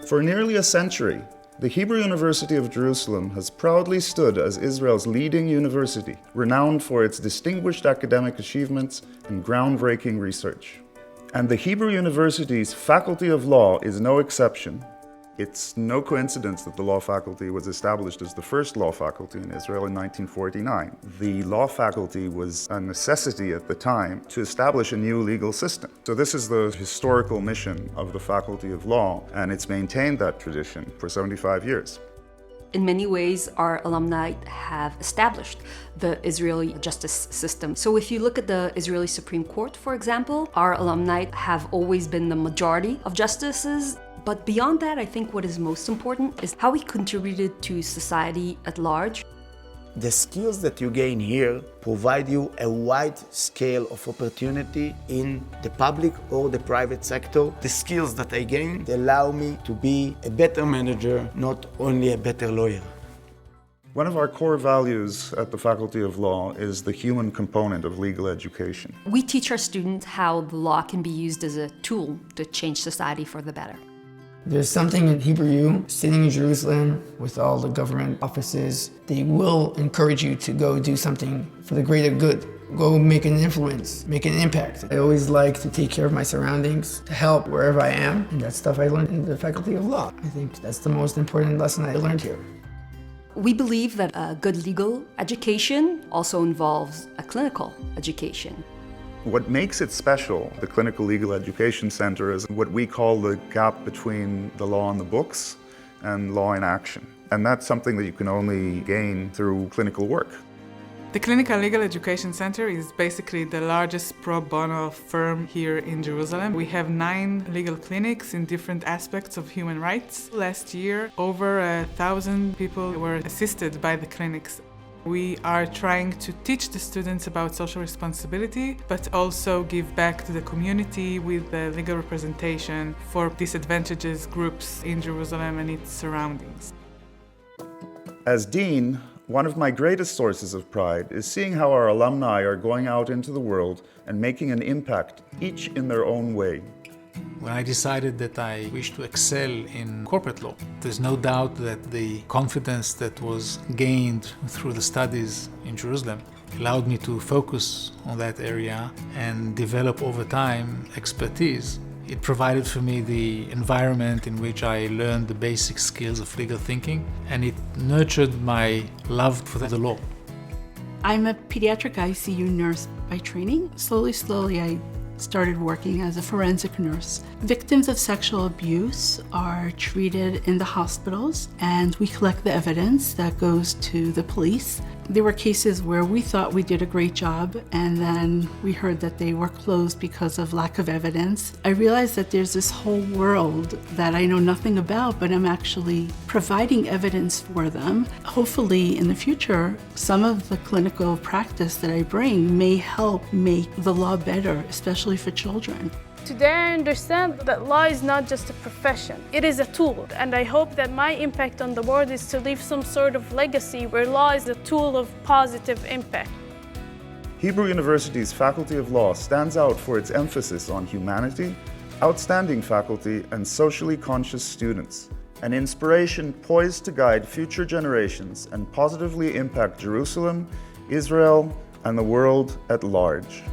For nearly a century, the Hebrew University of Jerusalem has proudly stood as Israel's leading university, renowned for its distinguished academic achievements and groundbreaking research. And the Hebrew University's Faculty of Law is no exception. It's no coincidence that the law faculty was established as the first law faculty in Israel in 1949. The law faculty was a necessity at the time to establish a new legal system. So this is the historical mission of the Faculty of Law, and it's maintained that tradition for 75 years. In many ways, our alumni have established the Israeli justice system. So if you look at the Israeli Supreme Court, for example, our alumni have always been the majority of justices. But beyond that, I think what is most important is how we contributed to society at large. The skills that you gain here provide you a wide scale of opportunity in the public or the private sector. The skills that I gained allow me to be a better manager, not only a better lawyer. One of our core values at the Faculty of Law is the human component of legal education. We teach our students how the law can be used as a tool to change society for the better. There's something in AFHU, sitting in Jerusalem with all the government offices, they will encourage you to go do something for the greater good. Go make an influence, make an impact. I always like to take care of my surroundings, to help wherever I am, and that's stuff I learned in the Faculty of Law. I think that's the most important lesson I learned here. We believe that a good legal education also involves a clinical education. What makes it special, the Clinical Legal Education Center, is what we call the gap between the law in the books and law in action. And that's something that you can only gain through clinical work. The Clinical Legal Education Center is basically the largest pro bono firm here in Jerusalem. We have 9 legal clinics in different aspects of human rights. Last year, over 1,000 people were assisted by the clinics. We are trying to teach the students about social responsibility, but also give back to the community with the legal representation for disadvantaged groups in Jerusalem and its surroundings. As dean, one of my greatest sources of pride is seeing how our alumni are going out into the world and making an impact, each in their own way. When I decided that I wished to excel in corporate law, there's no doubt that the confidence that was gained through the studies in Jerusalem allowed me to focus on that area and develop over time expertise. It provided for me the environment in which I learned the basic skills of legal thinking, and it nurtured my love for the law. I'm a pediatric ICU nurse by training. Slowly, I started working as a forensic nurse. Victims of sexual abuse are treated in the hospitals, and we collect the evidence that goes to the police. There were cases where we thought we did a great job, and then we heard that they were closed because of lack of evidence. I realized that there's this whole world that I know nothing about, but I'm actually providing evidence for them. Hopefully, in the future, some of the clinical practice that I bring may help make the law better, especially for children. Today I understand that law is not just a profession, it is a tool, and I hope that my impact on the world is to leave some sort of legacy where law is a tool of positive impact. Hebrew University's Faculty of Law stands out for its emphasis on humanity, outstanding faculty, and socially conscious students, an inspiration poised to guide future generations and positively impact Jerusalem, Israel, and the world at large.